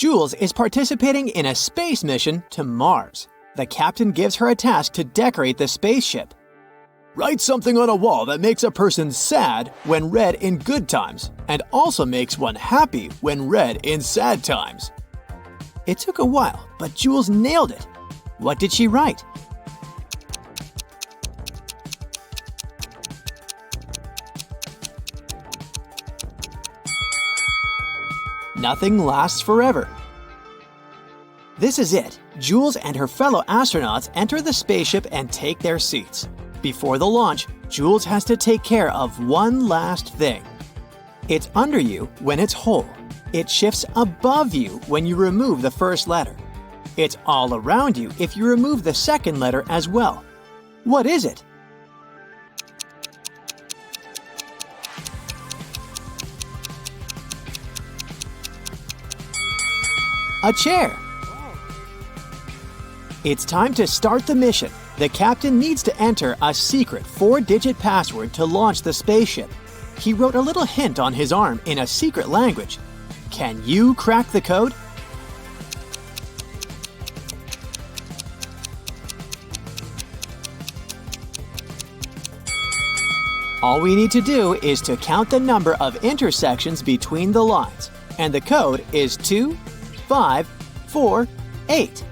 Jules is participating in a space mission to Mars. The captain gives her a task to decorate the spaceship. Write something on a wall that makes a person sad when read in good times and also makes one happy when read in sad times. It took a while, but Jules nailed it. What did she write? Nothing lasts forever. This is it. Jules and her fellow astronauts enter the spaceship and take their seats. Before the launch, Jules has to take care of one last thing. It's under you when it's whole. It shifts above you when you remove the first letter. It's all around you if you remove the second letter as well. What is it? A chair. It's time to start the mission. The captain needs to enter a secret 4-digit password to launch the spaceship. He wrote a little hint on his arm in a secret language. Can you crack the code? All we need to do is to count the number of intersections between the lines, and the code is 2, 5, 4, 8.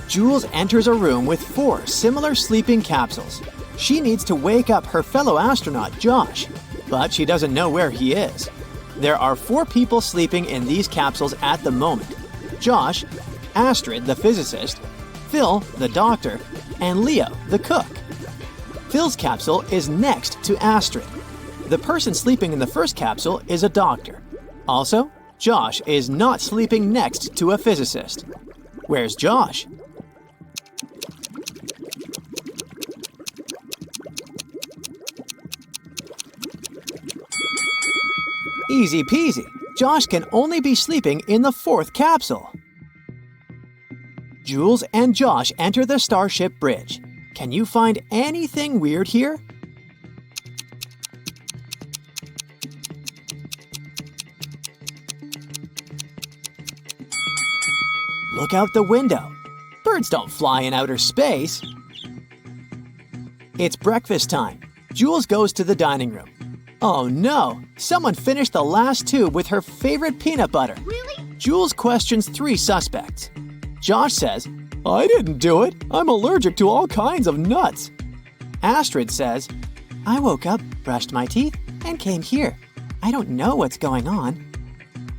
Jules enters a room with 4 similar sleeping capsules. She needs to wake up her fellow astronaut, Josh, but she doesn't know where he is. There are 4 people sleeping in these capsules at the moment: Josh, Astrid, the physicist, Phil, the doctor, and Leo, the cook. Phil's capsule is next to Astrid. The person sleeping in the first capsule is a doctor. Also, Josh is not sleeping next to a physicist. Where's Josh? Easy peasy. Josh can only be sleeping in the 4th capsule. Jules and Josh enter the Starship Bridge. Can you find anything weird here? Look out the window. Birds don't fly in outer space. It's breakfast time. Jules goes to the dining room. Oh no! Someone finished the last tube with her favorite peanut butter. Really? Jules questions 3 suspects. Josh says, I didn't do it. I'm allergic to all kinds of nuts. Astrid says, I woke up, brushed my teeth, and came here. I don't know what's going on.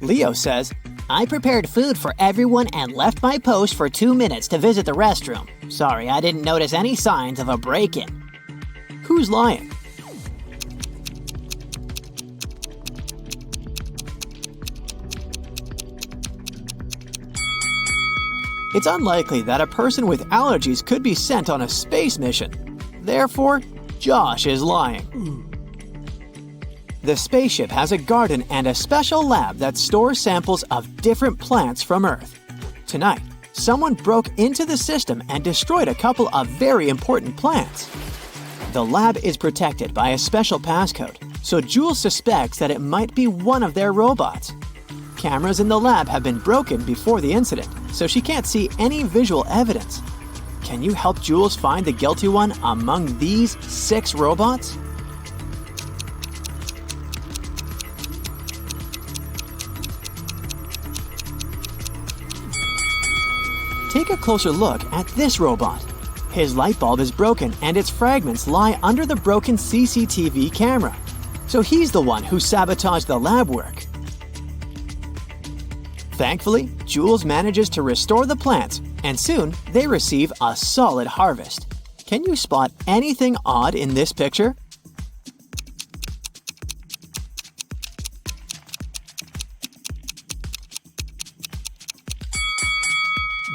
Leo says, I prepared food for everyone and left my post for 2 minutes to visit the restroom. Sorry, I didn't notice any signs of a break-in. Who's lying? It's unlikely that a person with allergies could be sent on a space mission. Therefore, Josh is lying. The spaceship has a garden and a special lab that stores samples of different plants from Earth. Tonight, someone broke into the system and destroyed a couple of very important plants. The lab is protected by a special passcode, so Jules suspects that it might be one of their robots. Cameras in the lab have been broken before the incident, so she can't see any visual evidence. Can you help Jules find the guilty one among these 6 robots? Take a closer look at this robot. His light bulb is broken and its fragments lie under the broken CCTV camera. So he's the one who sabotaged the lab work. Thankfully, Jules manages to restore the plants, and soon they receive a solid harvest. Can you spot anything odd in this picture?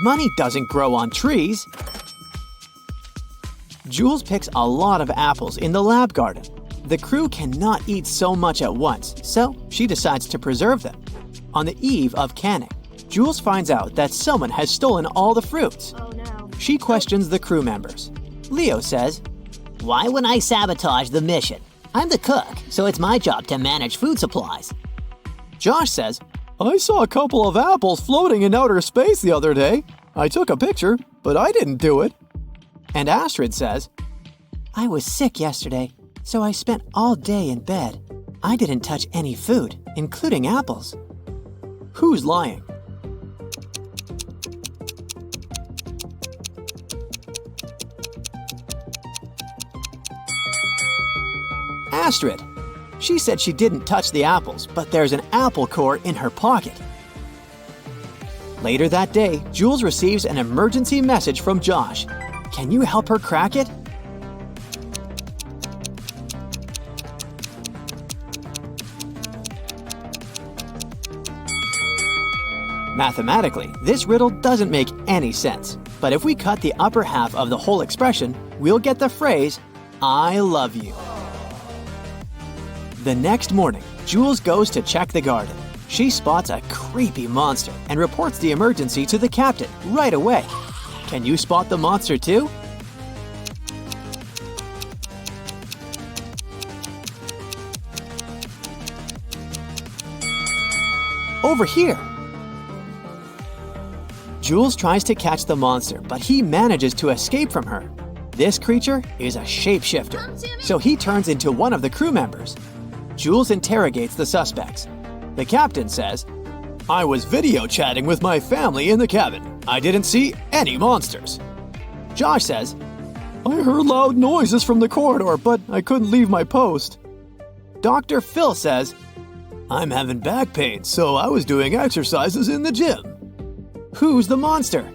Money doesn't grow on trees. Jules picks a lot of apples in the lab garden. The crew cannot eat so much at once, so she decides to preserve them. On the eve of canning, Jules finds out that someone has stolen all the fruits. Oh no. She questions the crew members. Leo says, Why would I sabotage the mission? I'm the cook, so it's my job to manage food supplies. Josh says, I saw a couple of apples floating in outer space the other day. I took a picture, but I didn't do it. And Astrid says, I was sick yesterday, so I spent all day in bed. I didn't touch any food, including apples. Who's lying? Astrid. She said she didn't touch the apples, but there's an apple core in her pocket. Later that day, Jules receives an emergency message from Josh. Can you help her crack it? Mathematically, this riddle doesn't make any sense. But if we cut the upper half of the whole expression, we'll get the phrase, I love you. The next morning, Jules goes to check the garden. She spots a creepy monster and reports the emergency to the captain right away. Can you spot the monster too? Over here! Jules tries to catch the monster, but he manages to escape from her. This creature is a shapeshifter, so he turns into one of the crew members. Jules interrogates the suspects. The captain says, I was video chatting with my family in the cabin. I didn't see any monsters. Josh says, I heard loud noises from the corridor, but I couldn't leave my post. Dr. Phil says, I'm having back pain, so I was doing exercises in the gym. Who's the monster?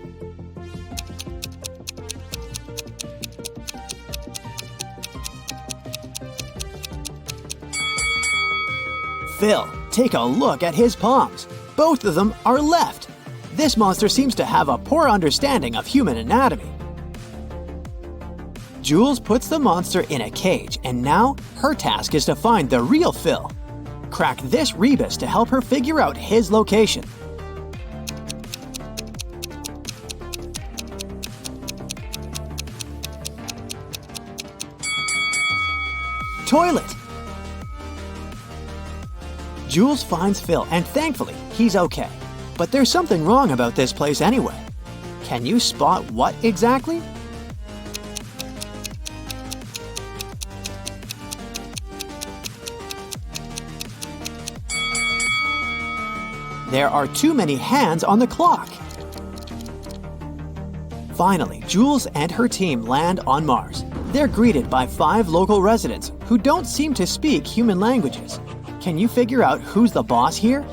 Phil, take a look at his palms. Both of them are left. This monster seems to have a poor understanding of human anatomy. Jules puts the monster in a cage, and now her task is to find the real Phil. Crack this rebus to help her figure out his location. Toilet! Jules finds Phil, and thankfully, he's okay. But there's something wrong about this place anyway. Can you spot what exactly? There are too many hands on the clock. Finally, Jules and her team land on Mars. They're greeted by 5 local residents who don't seem to speak human languages. Can you figure out who's the boss here?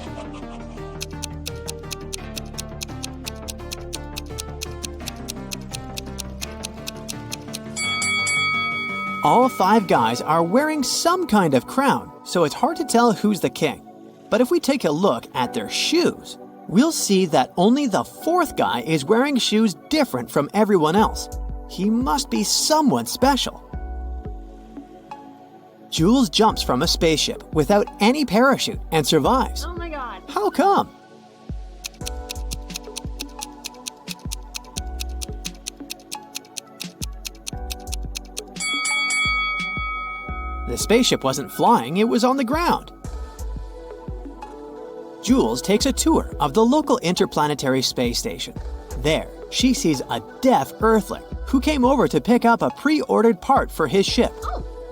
All 5 guys are wearing some kind of crown, so it's hard to tell who's the king. But if we take a look at their shoes, we'll see that only the 4th guy is wearing shoes different from everyone else. He must be someone special. Jules jumps from a spaceship without any parachute and survives. Oh my god. How come? The spaceship wasn't flying, it was on the ground. Jules takes a tour of the local interplanetary space station. There, she sees a deaf Earthling who came over to pick up a pre-ordered part for his ship.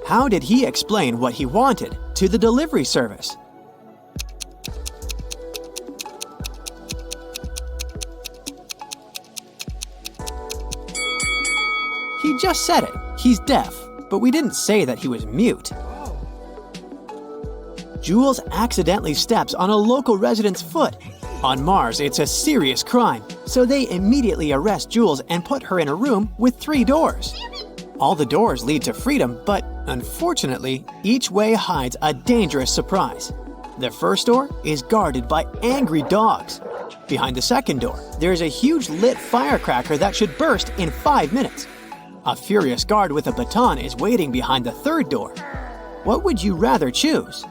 How did he explain what he wanted to the delivery service? He just said it. He's deaf, but we didn't say that he was mute. Jules accidentally steps on a local resident's foot. On Mars, it's a serious crime, so they immediately arrest Jules and put her in a room with 3 doors. All the doors lead to freedom, but unfortunately, each way hides a dangerous surprise. The first door is guarded by angry dogs. Behind the second door, there is a huge lit firecracker that should burst in 5 minutes. A furious guard with a baton is waiting behind the third door. What would you rather choose?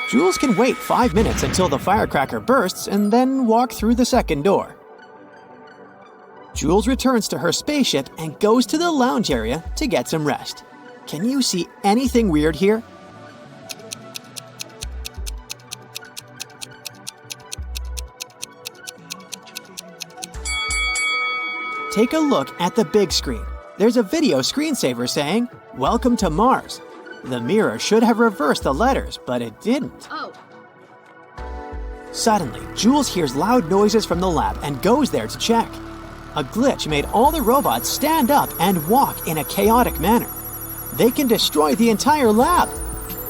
Jules can wait 5 minutes until the firecracker bursts and then walk through the second door. Jules returns to her spaceship and goes to the lounge area to get some rest. Can you see anything weird here? Take a look at the big screen. There's a video screensaver saying, "Welcome to Mars." The mirror should have reversed the letters, but it didn't. Oh. Suddenly, Jules hears loud noises from the lab and goes there to check. A glitch made all the robots stand up and walk in a chaotic manner. They can destroy the entire lab.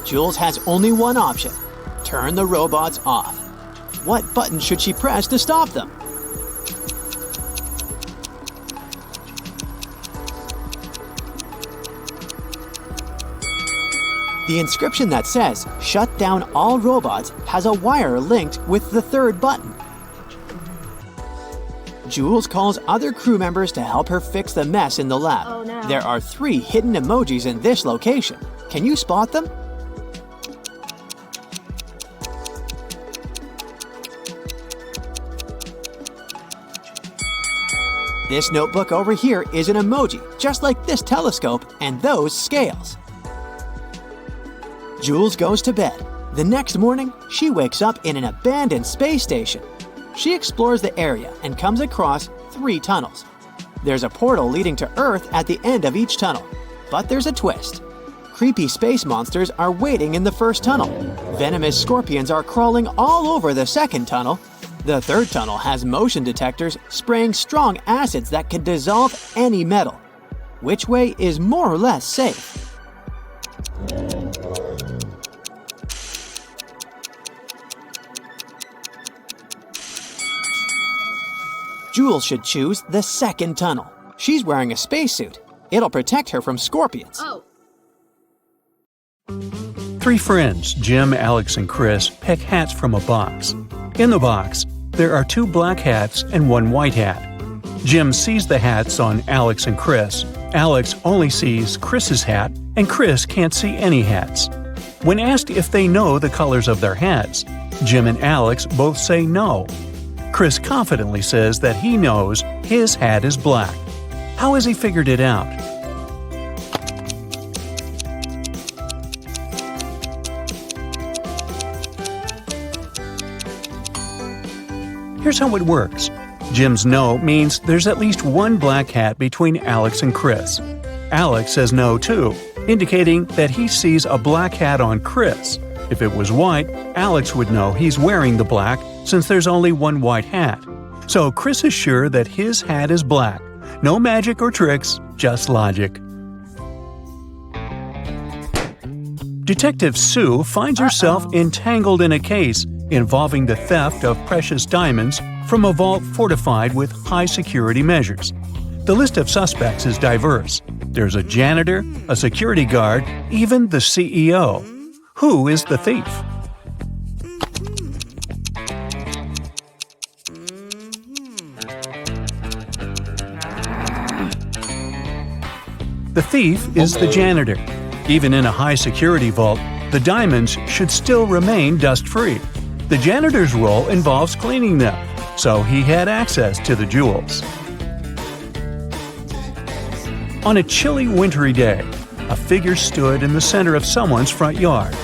Jules has only one option: turn the robots off. What button should she press to stop them? The inscription that says, "Shut down all robots," has a wire linked with the third button. Jules calls other crew members to help her fix the mess in the lab. Oh, no. There are 3 hidden emojis in this location. Can you spot them? This notebook over here is an emoji, just like this telescope and those scales. Jules goes to bed. The next morning, she wakes up in an abandoned space station. She explores the area and comes across 3 tunnels. There's a portal leading to Earth at the end of each tunnel. But there's a twist. Creepy space monsters are waiting in the first tunnel. Venomous scorpions are crawling all over the second tunnel. The third tunnel has motion detectors spraying strong acids that can dissolve any metal. Which way is more or less safe? Jules should choose the second tunnel. She's wearing a spacesuit. It'll protect her from scorpions. Oh. 3 friends, Jim, Alex, and Chris, pick hats from a box. In the box, there are 2 black hats and 1 white hat. Jim sees the hats on Alex and Chris. Alex only sees Chris's hat, and Chris can't see any hats. When asked if they know the colors of their hats, Jim and Alex both say no. Chris confidently says that he knows his hat is black. How has he figured it out? Here's how it works. Jim's no means there's at least 1 black hat between Alex and Chris. Alex says no too, indicating that he sees a black hat on Chris. If it was white, Alex would know he's wearing the black since there's only 1 white hat. So Chris is sure that his hat is black. No magic or tricks, just logic. Detective Sue finds herself entangled in a case involving the theft of precious diamonds from a vault fortified with high security measures. The list of suspects is diverse. There's a janitor, a security guard, even the CEO. Who is the thief? The thief is the janitor. Even in a high-security vault, the diamonds should still remain dust-free. The janitor's role involves cleaning them, so he had access to the jewels. On a chilly, wintry day, a figure stood in the center of someone's front yard.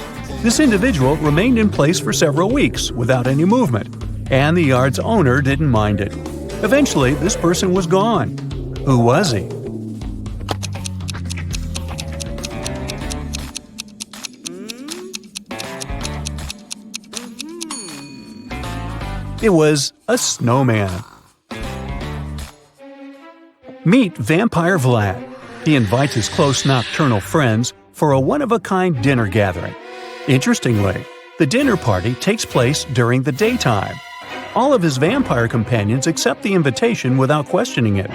This individual remained in place for several weeks without any movement, and the yard's owner didn't mind it. Eventually, this person was gone. Who was he? It was a snowman. Meet Vampire Vlad. He invites his close nocturnal friends for a one-of-a-kind dinner gathering. Interestingly, the dinner party takes place during the daytime. All of his vampire companions accept the invitation without questioning it,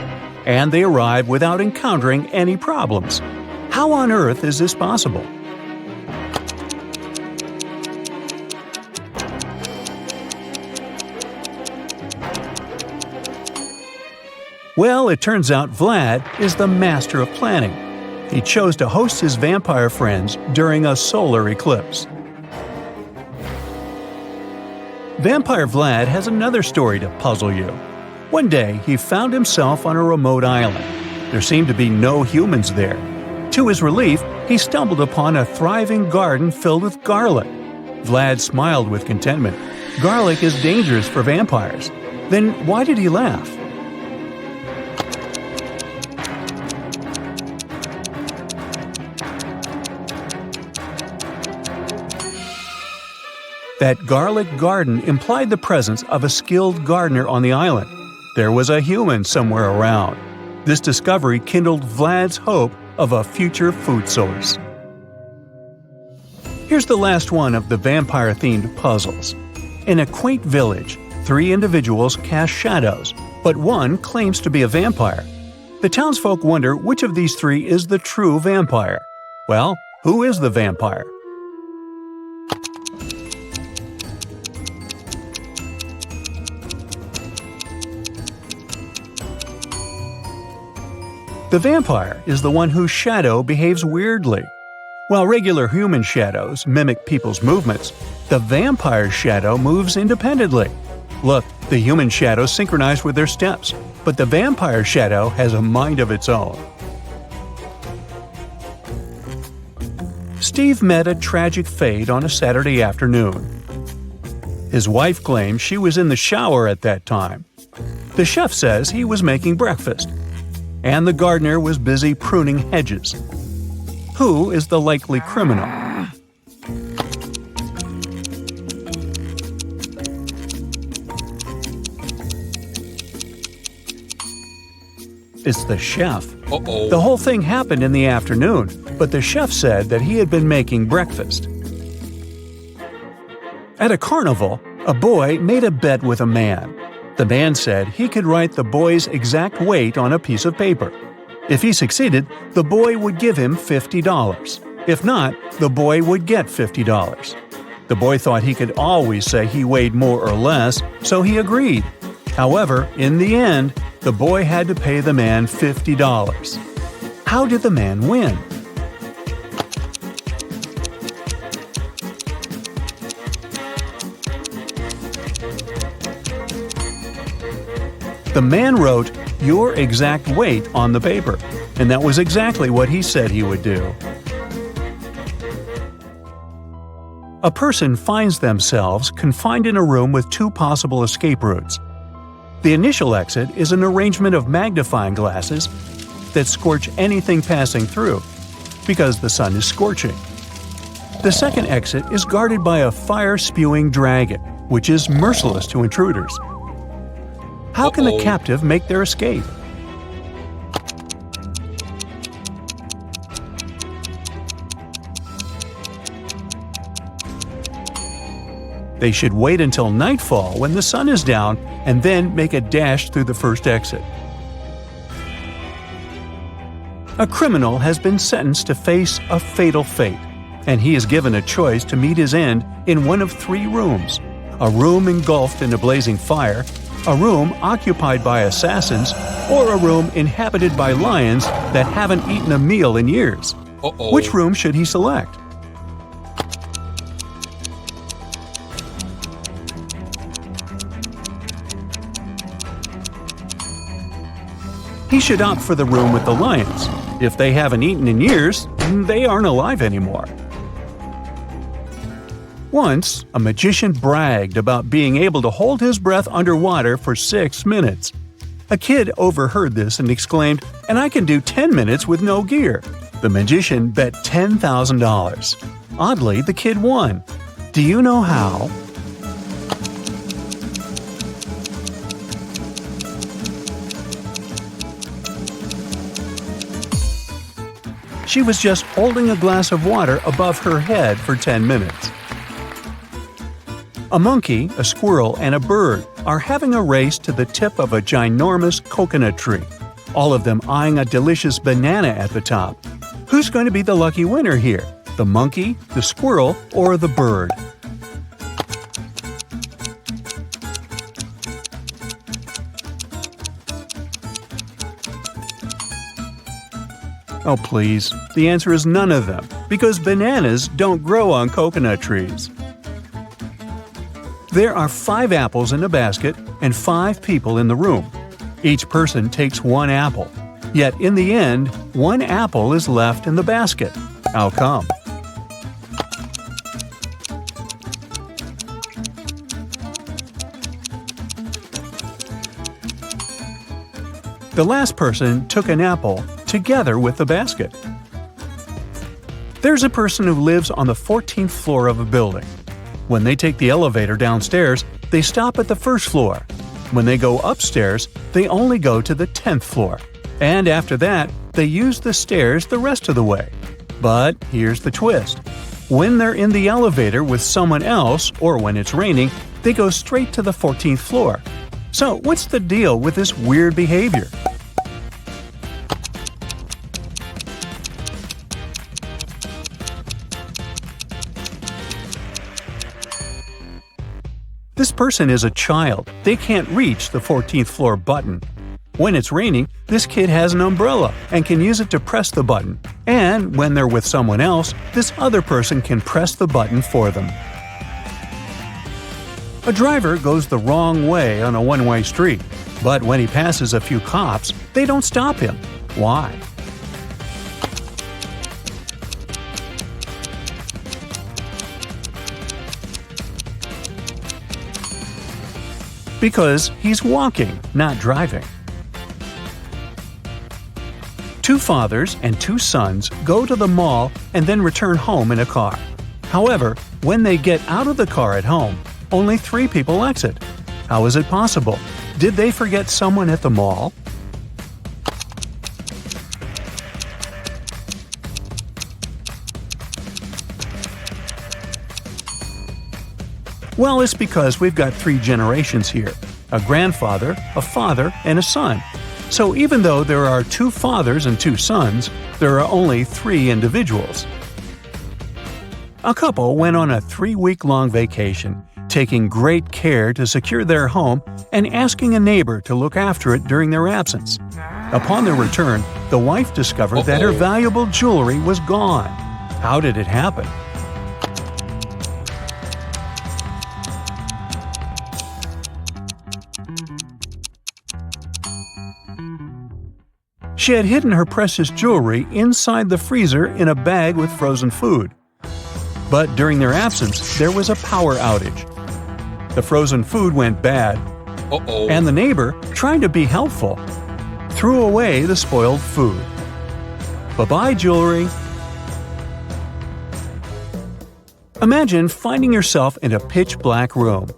and they arrive without encountering any problems. How on earth is this possible? Well, it turns out Vlad is the master of planning. He chose to host his vampire friends during a solar eclipse. Vampire Vlad has another story to puzzle you. One day, he found himself on a remote island. There seemed to be no humans there. To his relief, he stumbled upon a thriving garden filled with garlic. Vlad smiled with contentment. Garlic is dangerous for vampires. Then why did he laugh? That garlic garden implied the presence of a skilled gardener on the island. There was a human somewhere around. This discovery kindled Vlad's hope of a future food source. Here's the last one of the vampire-themed puzzles. In a quaint village, 3 individuals cast shadows, but one claims to be a vampire. The townsfolk wonder which of these 3 is the true vampire. Well, who is the vampire? The vampire is the one whose shadow behaves weirdly. While regular human shadows mimic people's movements, the vampire's shadow moves independently. Look, the human shadows synchronize with their steps, but the vampire shadow has a mind of its own. Steve met a tragic fate on a Saturday afternoon. His wife claims she was in the shower at that time. The chef says he was making breakfast, and the gardener was busy pruning hedges. Who is the likely criminal? It's the chef. Uh-oh. The whole thing happened in the afternoon, but the chef said that he had been making breakfast. At a carnival, a boy made a bet with a man. The man said he could write the boy's exact weight on a piece of paper. If he succeeded, the boy would give him $50. If not, the boy would get $50. The boy thought he could always say he weighed more or less, so he agreed. However, in the end, the boy had to pay the man $50. How did the man win? The man wrote your exact weight on the paper, and that was exactly what he said he would do. A person finds themselves confined in a room with 2 possible escape routes. The initial exit is an arrangement of magnifying glasses that scorch anything passing through, because the sun is scorching. The second exit is guarded by a fire-spewing dragon, which is merciless to intruders. How can the captive make their escape? They should wait until nightfall when the sun is down and then make a dash through the first exit. A criminal has been sentenced to face a fatal fate, and he is given a choice to meet his end in one of 3 rooms: a room engulfed in a blazing fire, a room occupied by assassins, or a room inhabited by lions that haven't eaten a meal in years. Which room should he select? He should opt for the room with the lions. If they haven't eaten in years, they aren't alive anymore. Once, a magician bragged about being able to hold his breath underwater for 6 minutes. A kid overheard this and exclaimed, "And I can do 10 minutes with no gear." The magician bet $10,000. Oddly, the kid won. Do you know how? She was just holding a glass of water above her head for 10 minutes. A monkey, a squirrel, and a bird are having a race to the tip of a ginormous coconut tree, all of them eyeing a delicious banana at the top. Who's going to be the lucky winner here? The monkey, the squirrel, or the bird? Oh please, the answer is none of them, because bananas don't grow on coconut trees. There are 5 apples in a basket and 5 people in the room. Each person takes one apple. Yet in the end, one apple is left in the basket. How come? The last person took an apple together with the basket. There's a person who lives on the 14th floor of a building. When they take the elevator downstairs, they stop at the first floor. When they go upstairs, they only go to the 10th floor. And after that, they use the stairs the rest of the way. But here's the twist. When they're in the elevator with someone else, or when it's raining, they go straight to the 14th floor. So what's the deal with this weird behavior? This person is a child. They can't reach the 14th floor button. When it's raining, this kid has an umbrella and can use it to press the button. And when they're with someone else, this other person can press the button for them. A driver goes the wrong way on a one-way street, but when he passes a few cops, they don't stop him. Why? Because he's walking, not driving. Two fathers and two sons go to the mall and then return home in a car. However, when they get out of the car at home, only 3 people exit. How is it possible? Did they forget someone at the mall? Well, it's because we've got 3 generations here: a grandfather, a father, and a son. So even though there are 2 fathers and 2 sons, there are only 3 individuals. A couple went on a 3-week-long vacation, taking great care to secure their home and asking a neighbor to look after it during their absence. Upon their return, the wife discovered that her valuable jewelry was gone. How did it happen? She had hidden her precious jewelry inside the freezer in a bag with frozen food. But during their absence, there was a power outage. The frozen food went bad, and the neighbor, trying to be helpful, threw away the spoiled food. Bye-bye, jewelry. Imagine finding yourself in a pitch-black room.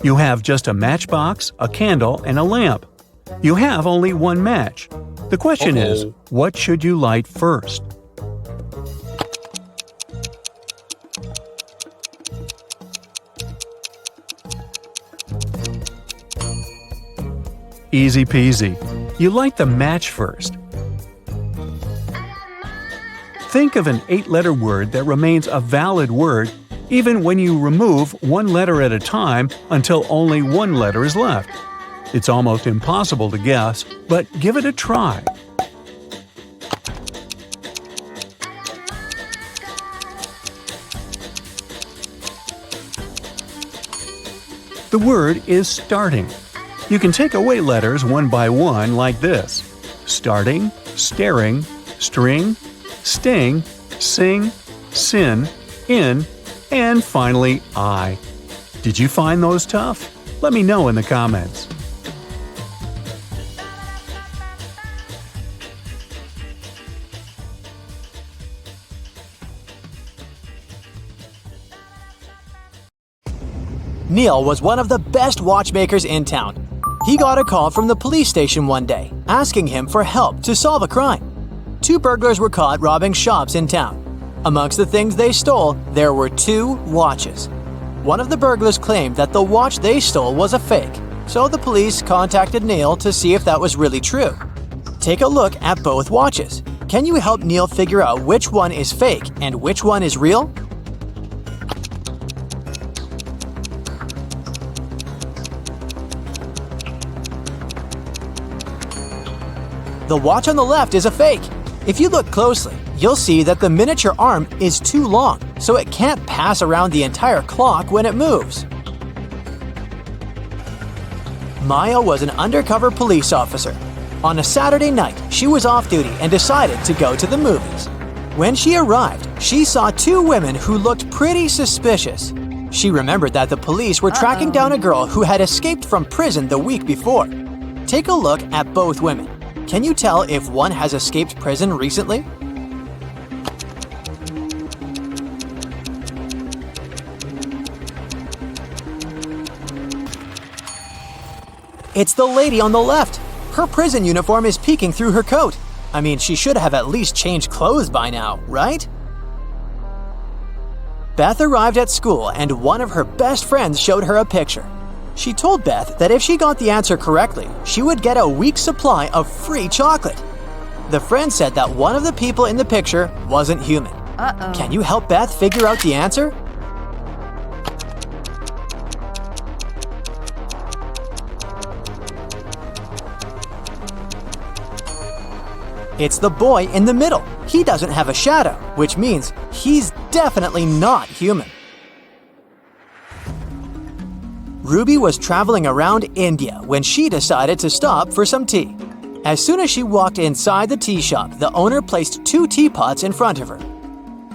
You have just a matchbox, a candle, and a lamp. You have only one match. The question is, what should you light first? Easy peasy. You light the match first. Think of an 8-letter word that remains a valid word even when you remove one letter at a time until only one letter is left. It's almost impossible to guess, but give it a try. The word is starting. You can take away letters one by one like this: starting, staring, string, sting, sing, sin, in, and finally I. Did you find those tough? Let me know in the comments. Neil was one of the best watchmakers in town. He got a call from the police station one day, asking him for help to solve a crime. 2 burglars were caught robbing shops in town. Amongst the things they stole, there were 2 watches. One of the burglars claimed that the watch they stole was a fake, so the police contacted Neil to see if that was really true. Take a look at both watches. Can you help Neil figure out which one is fake and which one is real? The watch on the left is a fake. If you look closely, you'll see that the miniature arm is too long, so it can't pass around the entire clock when it moves. Maya was an undercover police officer. On a Saturday night, she was off duty and decided to go to the movies. When she arrived, she saw two women who looked pretty suspicious. She remembered that the police were tracking down a girl who had escaped from prison the week before. Take a look at both women. Can you tell if one has escaped prison recently? It's the lady on the left. Her prison uniform is peeking through her coat. I mean, she should have at least changed clothes by now, right? Beth arrived at school and one of her best friends showed her a picture. She told Beth that if she got the answer correctly, she would get a week's supply of free chocolate. The friend said that one of the people in the picture wasn't human. Can you help Beth figure out the answer? It's the boy in the middle. He doesn't have a shadow, which means he's definitely not human. Ruby was traveling around India when she decided to stop for some tea. As soon as she walked inside the tea shop, the owner placed 2 teapots in front of her.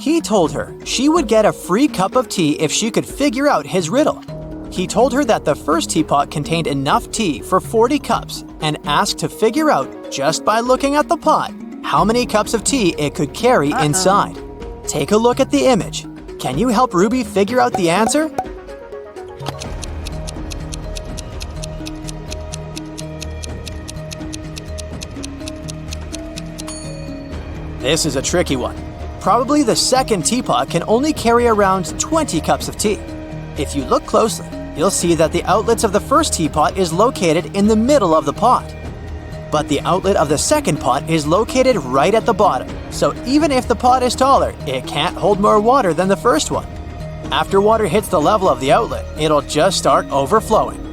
He told her she would get a free cup of tea if she could figure out his riddle. He told her that the first teapot contained enough tea for 40 cups and asked to figure out, just by looking at the pot, how many cups of tea it could carry inside. Take a look at the image. Can you help Ruby figure out the answer? This is a tricky one. Probably the second teapot can only carry around 20 cups of tea. If you look closely, you'll see that the outlets of the first teapot is located in the middle of the pot. But the outlet of the second pot is located right at the bottom, so even if the pot is taller, it can't hold more water than the first one. After water hits the level of the outlet, it'll just start overflowing.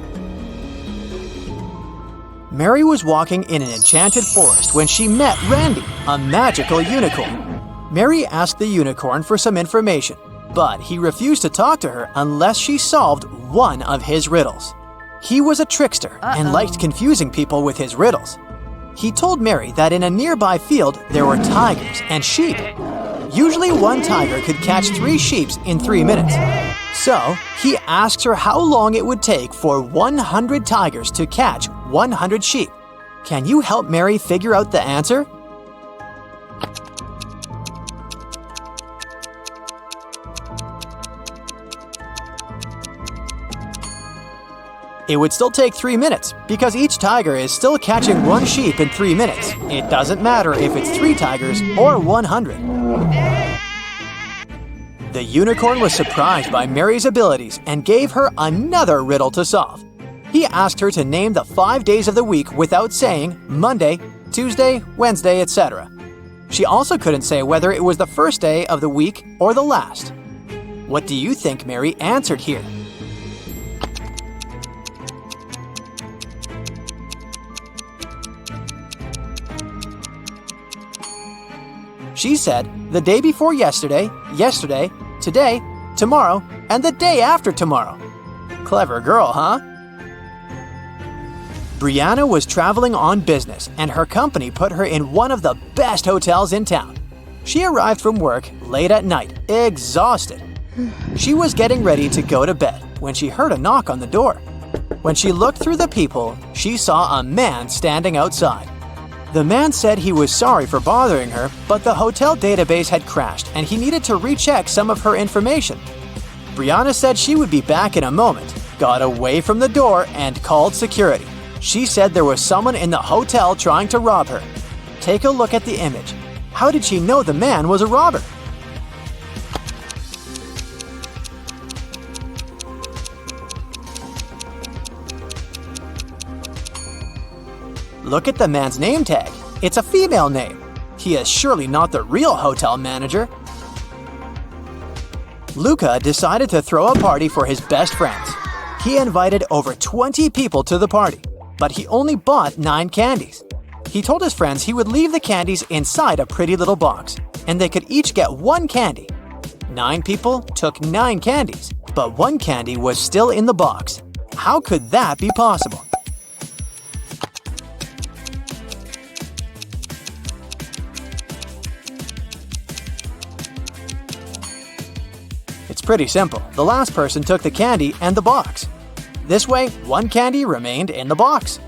Mary was walking in an enchanted forest when she met Randy, a magical unicorn. Mary asked the unicorn for some information, but he refused to talk to her unless she solved one of his riddles. He was a trickster and liked confusing people with his riddles. He told Mary that in a nearby field there were tigers and sheep. Usually one tiger could catch 3 sheep in 3 minutes. So he asked her how long it would take for 100 tigers to catch 100 sheep. Can you help Mary figure out the answer? It would still take 3 minutes, because each tiger is still catching 1 sheep in 3 minutes. It doesn't matter if it's 3 tigers or 100. The unicorn was surprised by Mary's abilities and gave her another riddle to solve. He asked her to name the 5 days of the week without saying Monday, Tuesday, Wednesday, etc. She also couldn't say whether it was the first day of the week or the last. What do you think Mary answered here? She said the day before yesterday, yesterday, today, tomorrow, and the day after tomorrow. Clever girl, huh? Brianna was traveling on business, and her company put her in one of the best hotels in town. She arrived from work late at night, exhausted. She was getting ready to go to bed when she heard a knock on the door. When she looked through the peephole, she saw a man standing outside. The man said he was sorry for bothering her, but the hotel database had crashed and he needed to recheck some of her information. Brianna said she would be back in a moment, got away from the door, and called security. She said there was someone in the hotel trying to rob her. Take a look at the image. How did she know the man was a robber? Look at the man's name tag. It's a female name. He is surely not the real hotel manager. Luca decided to throw a party for his best friends. He invited over 20 people to the party, but he only bought 9 candies. He told his friends he would leave the candies inside a pretty little box, and they could each get 1 candy. 9 people took 9 candies, but 1 candy was still in the box. How could that be possible? pretty simple. The last person took the candy and the box. This way, one candy remained in the box.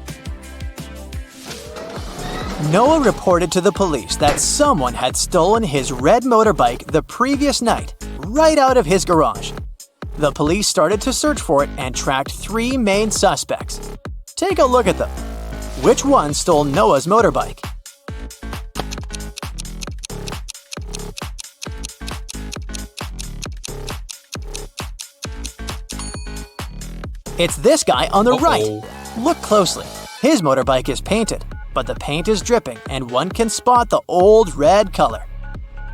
Noah reported to the police that someone had stolen his red motorbike the previous night, right out of his garage. The police started to search for it and tracked 3 main suspects. Take a look at them. Which one stole Noah's motorbike? It's this guy on the right. Look closely. His motorbike is painted, but the paint is dripping and one can spot the old red color.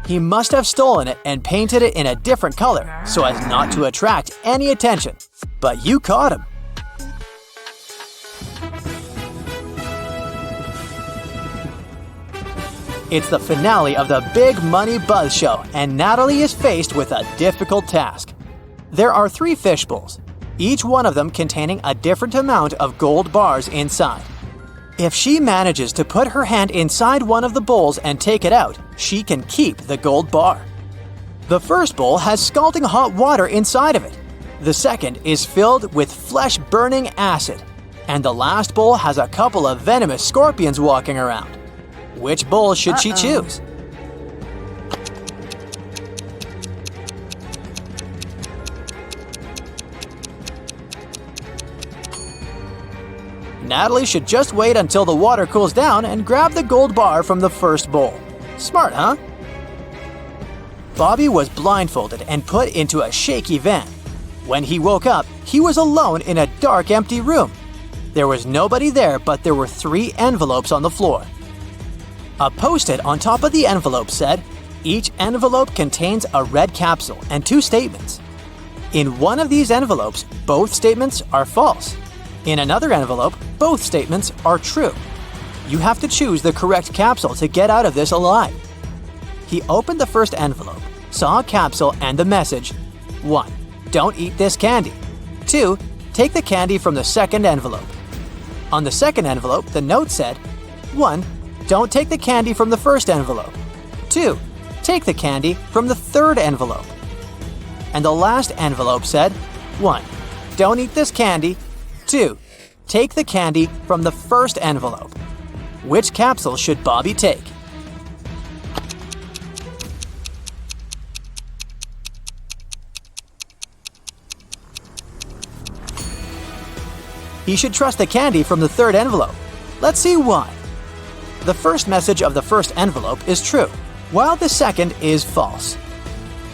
He must have stolen it and painted it in a different color so as not to attract any attention. But you caught him. It's the finale of the Big Money Buzz Show, and Natalie is faced with a difficult task. There are 3 fish bowls, each one of them containing a different amount of gold bars inside. If she manages to put her hand inside one of the bowls and take it out, she can keep the gold bar. The first bowl has scalding hot water inside of it. The second is filled with flesh-burning acid. And the last bowl has a couple of venomous scorpions walking around. Which bowl should she choose? Natalie should just wait until the water cools down and grab the gold bar from the first bowl. Smart, huh? Bobby was blindfolded and put into a shaky van. When he woke up, he was alone in a dark, empty room. There was nobody there, but there were 3 envelopes on the floor. A post-it on top of the envelope said, "Each envelope contains a red capsule and 2 statements. In one of these envelopes, both statements are false. In another envelope, both statements are true. You have to choose the correct capsule to get out of this alive." He opened the first envelope, saw a capsule and the message, 1. Don't eat this candy. 2. Take the candy from the second envelope. On the second envelope, the note said, 1. Don't take the candy from the first envelope. 2. Take the candy from the third envelope. And the last envelope said, 1. Don't eat this candy. 2. Take the candy from the first envelope. Which capsule should Bobby take? He should trust the candy from the third envelope. Let's see why. The first message of the first envelope is true, while the second is false.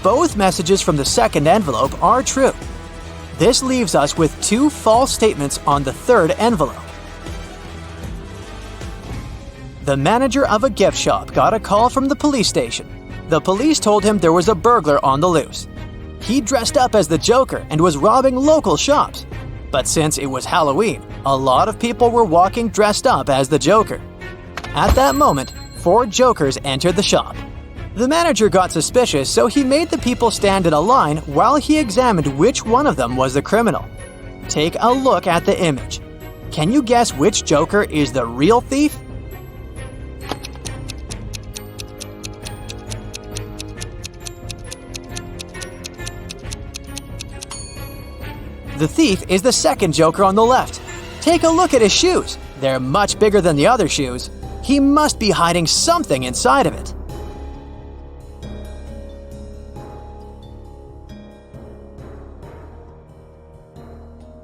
Both messages from the second envelope are true. This leaves us with 2 false statements on the third envelope. The manager of a gift shop got a call from the police station. The police told him there was a burglar on the loose. He dressed up as the Joker and was robbing local shops. But since it was Halloween, a lot of people were walking dressed up as the Joker. At that moment, 4 Jokers entered the shop. The manager got suspicious, so he made the people stand in a line while he examined which one of them was the criminal. Take a look at the image. Can you guess which Joker is the real thief? The thief is the second Joker on the left. Take a look at his shoes. They're much bigger than the other shoes. He must be hiding something inside of it.